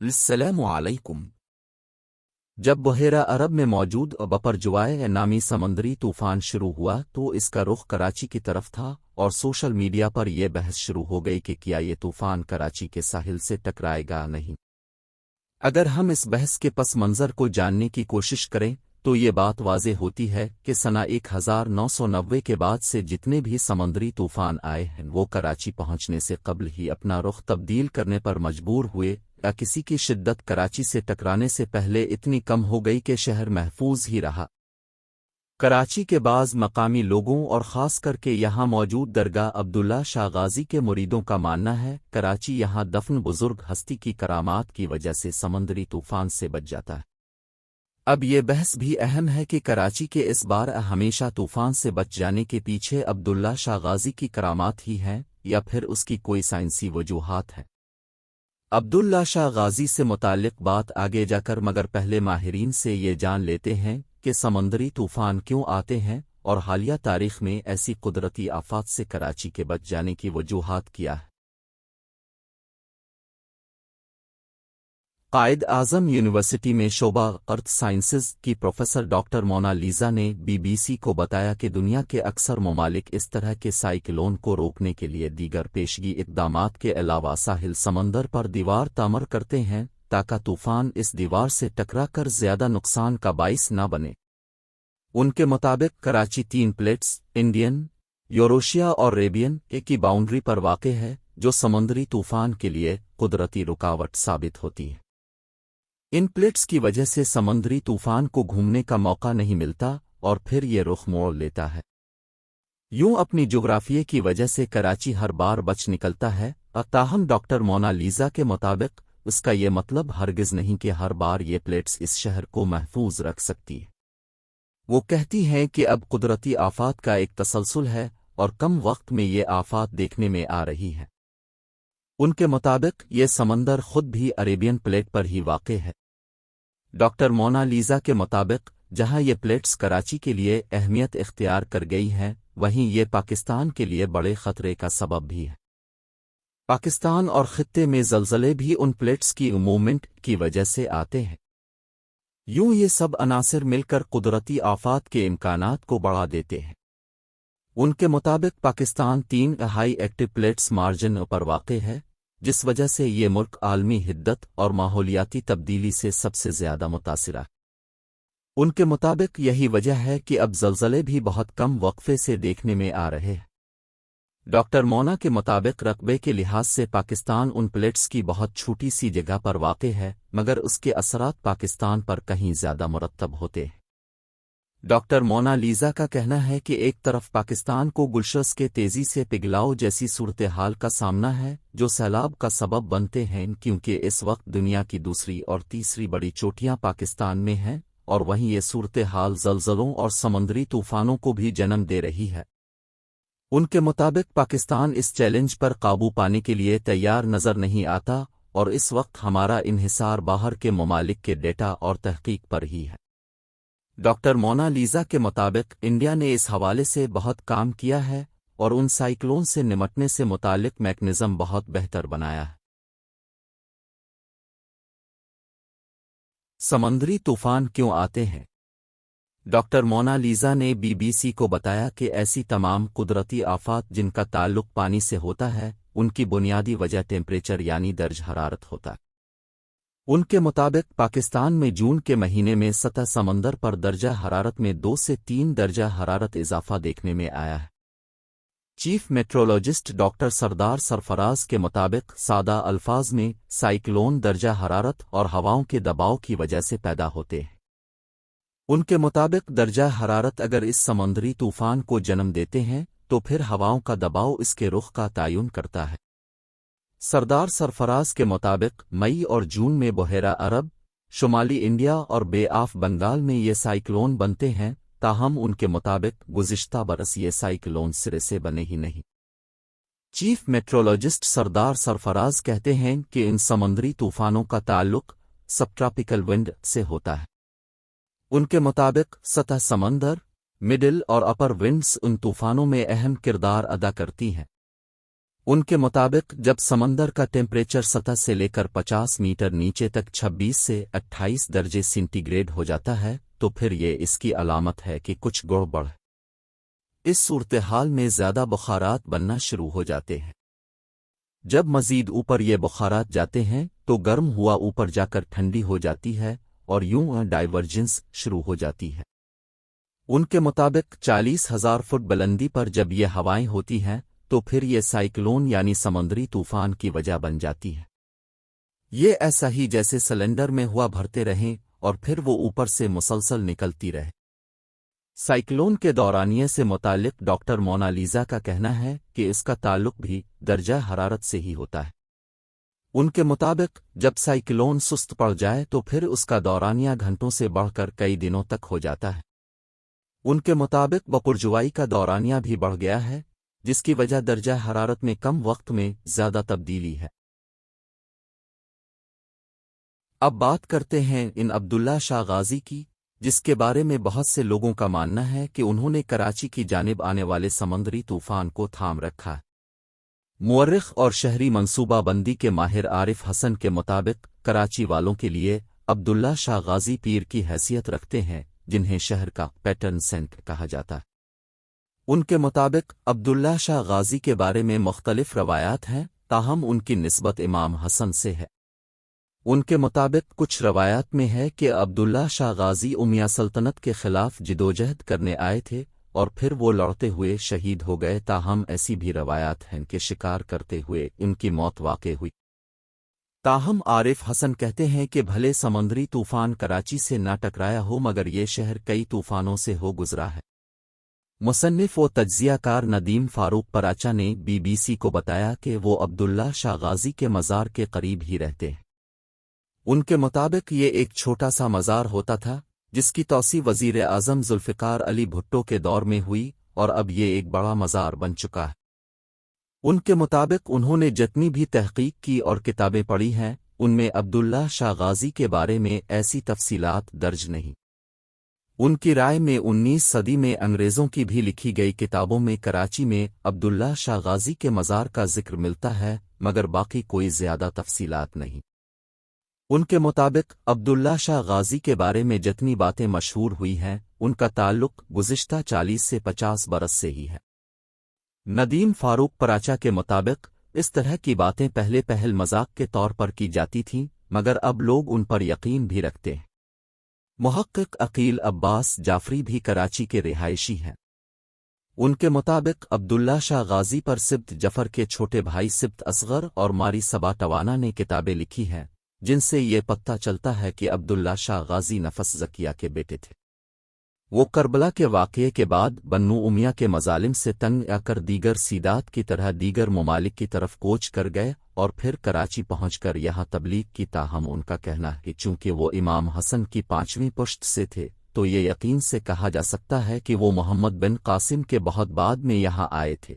السلام علیکم۔ جب بحیرہ عرب میں موجود بپرجوائے نامی سمندری طوفان شروع ہوا تو اس کا رخ کراچی کی طرف تھا اور سوشل میڈیا پر یہ بحث شروع ہو گئی کہ کیا یہ طوفان کراچی کے ساحل سے ٹکرائے گا نہیں۔ اگر ہم اس بحث کے پس منظر کو جاننے کی کوشش کریں تو یہ بات واضح ہوتی ہے کہ سنہ 1990 کے بعد سے جتنے بھی سمندری طوفان آئے ہیں وہ کراچی پہنچنے سے قبل ہی اپنا رخ تبدیل کرنے پر مجبور ہوئے یا کسی کی شدت کراچی سے ٹکرانے سے پہلے اتنی کم ہو گئی کہ شہر محفوظ ہی رہا۔ کراچی کے بعض مقامی لوگوں اور خاص کر کے یہاں موجود درگاہ عبداللہ شاہ غازی کے مریدوں کا ماننا ہے کراچی یہاں دفن بزرگ ہستی کی کرامات کی وجہ سے سمندری طوفان سے بچ جاتا ہے۔ اب یہ بحث بھی اہم ہے کہ کراچی کے اس بار ہمیشہ طوفان سے بچ جانے کے پیچھے عبداللہ شاہ غازی کی کرامات ہی ہیں یا پھر اس کی کوئی سائنسی وجوہات ہیں۔ عبداللہ شاہ غازی سے متعلق بات آگے جا کر مگر پہلے ماہرین سے یہ جان لیتے ہیں کہ سمندری طوفان کیوں آتے ہیں اور حالیہ تاریخ میں ایسی قدرتی آفات سے کراچی کے بچ جانے کی وجوہات کیا ہے۔ قائد اعظم یونیورسٹی میں شعبہ ارتھ سائنسز کی پروفیسر ڈاکٹر مونا لیزا نے BBC کو بتایا کہ دنیا کے اکثر ممالک اس طرح کے سائیکلون کو روکنے کے لیے دیگر پیشگی اقدامات کے علاوہ ساحل سمندر پر دیوار تعمیر کرتے ہیں تاکہ طوفان اس دیوار سے ٹکرا کر زیادہ نقصان کا باعث نہ بنے۔ ان کے مطابق کراچی 3 پلیٹس انڈین، یوریشیا اور ریبین کی باؤنڈری پر واقع ہے جو سمندری طوفان کے لیے قدرتی رکاوٹ ثابت ہوتی ہے۔ ان پلیٹس کی وجہ سے سمندری طوفان کو گھومنے کا موقع نہیں ملتا اور پھر یہ رخ موڑ لیتا ہے۔ یوں اپنی جغرافیے کی وجہ سے کراچی ہر بار بچ نکلتا ہے، تاہم ڈاکٹر مونا لیزا کے مطابق اس کا یہ مطلب ہرگز نہیں کہ ہر بار یہ پلیٹس اس شہر کو محفوظ رکھ سکتی ہے۔ وہ کہتی ہیں کہ اب قدرتی آفات کا ایک تسلسل ہے اور کم وقت میں یہ آفات دیکھنے میں آ رہی ہے۔ ان کے مطابق یہ سمندر خود بھی عریبین پلیٹ پر ہی واقع ہے۔ ڈاکٹر مونا لیزا کے مطابق جہاں یہ پلیٹس کراچی کے لیے اہمیت اختیار کر گئی ہیں وہیں یہ پاکستان کے لیے بڑے خطرے کا سبب بھی ہے۔ پاکستان اور خطے میں زلزلے بھی ان پلیٹس کی موومنٹ کی وجہ سے آتے ہیں۔ یوں یہ سب عناصر مل کر قدرتی آفات کے امکانات کو بڑھا دیتے ہیں۔ ان کے مطابق Pakistan 3 high active plates margin پر واقع ہے جس وجہ سے یہ ملک عالمی حدت اور ماحولیاتی تبدیلی سے سب سے زیادہ متاثرہ ہے۔ ان کے مطابق یہی وجہ ہے کہ اب زلزلے بھی بہت کم وقفے سے دیکھنے میں آ رہے ہیں۔ ڈاکٹر مونا کے مطابق رقبے کے لحاظ سے پاکستان ان پلیٹس کی بہت چھوٹی سی جگہ پر واقع ہے مگر اس کے اثرات پاکستان پر کہیں زیادہ مرتب ہوتے ہیں۔ ڈاکٹر مونا لیزا کا کہنا ہے کہ ایک طرف پاکستان کو گلشرز کے تیزی سے پگھلاؤ جیسی صورتحال کا سامنا ہے جو سیلاب کا سبب بنتے ہیں کیونکہ اس وقت دنیا کی دوسری اور تیسری بڑی چوٹیاں پاکستان میں ہیں اور وہیں یہ صورتحال زلزلوں اور سمندری طوفانوں کو بھی جنم دے رہی ہے۔ ان کے مطابق پاکستان اس چیلنج پر قابو پانے کے لیے تیار نظر نہیں آتا اور اس وقت ہمارا انحصار باہر کے ممالک کے ڈیٹا اور تحقیق پر ہی ہے۔ ڈاکٹر مونا لیزا کے مطابق انڈیا نے اس حوالے سے بہت کام کیا ہے اور ان سائیکلون سے نمٹنے سے متعلق میکنزم بہت بہتر بنایا ہے۔ سمندری طوفان کیوں آتے ہیں؟ ڈاکٹر مونا لیزا نے BBC کو بتایا کہ ایسی تمام قدرتی آفات جن کا تعلق پانی سے ہوتا ہے ان کی بنیادی وجہ ٹیمپریچر یعنی درجہ حرارت ہوتا ہے۔ ان کے مطابق پاکستان میں جون کے مہینے میں سطح سمندر پر درجہ حرارت میں 2 سے 3 درجہ حرارت اضافہ دیکھنے میں آیا ہے۔ چیف میٹرولوجسٹ ڈاکٹر سردار سرفراز کے مطابق سادہ الفاظ میں سائیکلون درجہ حرارت اور ہواؤں کے دباؤ کی وجہ سے پیدا ہوتے ہیں۔ ان کے مطابق درجہ حرارت اگر اس سمندری طوفان کو جنم دیتے ہیں تو پھر ہواؤں کا دباؤ اس کے رخ کا تعین کرتا ہے۔ سردار سرفراز کے مطابق مئی اور جون میں بحیرہ عرب، شمالی انڈیا اور بے آف بنگال میں یہ سائیکلون بنتے ہیں تاہم ان کے مطابق گزشتہ برس یہ سائیکلون سرے سے بنے ہی نہیں۔ چیف میٹرولوجسٹ سردار سرفراز کہتے ہیں کہ ان سمندری طوفانوں کا تعلق سب ٹراپیکل ونڈ سے ہوتا ہے۔ ان کے مطابق سطح سمندر، مڈل اور اپر ونڈز ان طوفانوں میں اہم کردار ادا کرتی ہیں۔ ان کے مطابق جب سمندر کا ٹیمپریچر سطح سے لے کر 50 میٹر نیچے تک 26 سے 28 درجے سینٹی گریڈ ہو جاتا ہے تو پھر یہ اس کی علامت ہے کہ کچھ گڑبڑ ہے۔ اس صورتحال میں زیادہ بخارات بننا شروع ہو جاتے ہیں۔ جب مزید اوپر یہ بخارات جاتے ہیں تو گرم ہوا اوپر جا کر ٹھنڈی ہو جاتی ہے اور یوں ڈائیورجنس شروع ہو جاتی ہے۔ ان کے مطابق 40,000 فٹ بلندی پر جب یہ ہوائیں ہوتی ہیں تو پھر یہ سائیکلون یعنی سمندری طوفان کی وجہ بن جاتی ہے۔ یہ ایسا ہی جیسے سلنڈر میں ہوا بھرتے رہیں اور پھر وہ اوپر سے مسلسل نکلتی رہے۔ سائیکلون کے دورانیے سے متعلق ڈاکٹر مونا لیزا کا کہنا ہے کہ اس کا تعلق بھی درجہ حرارت سے ہی ہوتا ہے۔ ان کے مطابق جب سائیکلون سست پڑ جائے تو پھر اس کا دورانیہ گھنٹوں سے بڑھ کر کئی دنوں تک ہو جاتا ہے۔ ان کے مطابق بپرجوائی کا دورانیہ بھی بڑھ گیا ہے جس کی وجہ درجہ حرارت میں کم وقت میں زیادہ تبدیلی ہے۔ اب بات کرتے ہیں ان عبداللہ شاہ غازی کی، جس کے بارے میں بہت سے لوگوں کا ماننا ہے کہ انہوں نے کراچی کی جانب آنے والے سمندری طوفان کو تھام رکھا ہے۔ مورخ اور شہری منصوبہ بندی کے ماہر عارف حسن کے مطابق کراچی والوں کے لیے عبداللہ شاہ غازی پیر کی حیثیت رکھتے ہیں جنہیں شہر کا پیٹرن سینٹ کہا جاتا ہے۔ ان کے مطابق عبداللہ شاہ غازی کے بارے میں مختلف روایات ہیں، تاہم ان کی نسبت امام حسن سے ہے۔ ان کے مطابق کچھ روایات میں ہے کہ عبداللہ شاہ غازی امیہ سلطنت کے خلاف جدوجہد کرنے آئے تھے اور پھر وہ لڑتے ہوئے شہید ہو گئے، تاہم ایسی بھی روایات ہیں کہ شکار کرتے ہوئے ان کی موت واقع ہوئی۔ تاہم عارف حسن کہتے ہیں کہ بھلے سمندری طوفان کراچی سے نہ ٹکرایا ہو مگر یہ شہر کئی طوفانوں سے ہو گزرا ہے۔ مصنف و تجزیہ کار ندیم فاروق پراچا نے BBC کو بتایا کہ وہ عبداللہ شاہ غازی کے مزار کے قریب ہی رہتے ہیں۔ ان کے مطابق یہ ایک چھوٹا سا مزار ہوتا تھا جس کی توسیع وزیر اعظم ذوالفقار علی بھٹو کے دور میں ہوئی اور اب یہ ایک بڑا مزار بن چکا ہے۔ ان کے مطابق انہوں نے جتنی بھی تحقیق کی اور کتابیں پڑھی ہیں ان میں عبداللہ شاہ غازی کے بارے میں ایسی تفصیلات درج نہیں۔ ان کی رائے میں 19 صدی میں انگریزوں کی بھی لکھی گئی کتابوں میں کراچی میں عبداللہ شاہ غازی کے مزار کا ذکر ملتا ہے مگر باقی کوئی زیادہ تفصیلات نہیں۔ ان کے مطابق عبداللہ شاہ غازی کے بارے میں جتنی باتیں مشہور ہوئی ہیں ان کا تعلق گزشتہ 40 سے 50 برس سے ہی ہے۔ ندیم فاروق پراچا کے مطابق اس طرح کی باتیں پہل مذاق کے طور پر کی جاتی تھیں مگر اب لوگ ان پر یقین بھی رکھتے ہیں۔ محقق عقیل عباس جعفری بھی کراچی کے رہائشی ہیں۔ ان کے مطابق عبداللہ شاہ غازی پر سبت جعفر کے چھوٹے بھائی سبت اصغر اور ماری صبا ٹوانا نے کتابیں لکھی ہیں جن سے یہ پتہ چلتا ہے کہ عبداللہ شاہ غازی نفس زکیہ کے بیٹے تھے۔ وہ کربلا کے واقعے کے بعد بنو امیہ کے مظالم سے تنگ آ کر دیگر سیدات کی طرح دیگر ممالک کی طرف کوچ کر گئے اور پھر کراچی پہنچ کر یہاں تبلیغ کی، تاہم ان کا کہنا ہے کہ چونکہ وہ امام حسن کی 5ویں پشت سے تھے تو یہ یقین سے کہا جا سکتا ہے کہ وہ محمد بن قاسم کے بہت بعد میں یہاں آئے تھے۔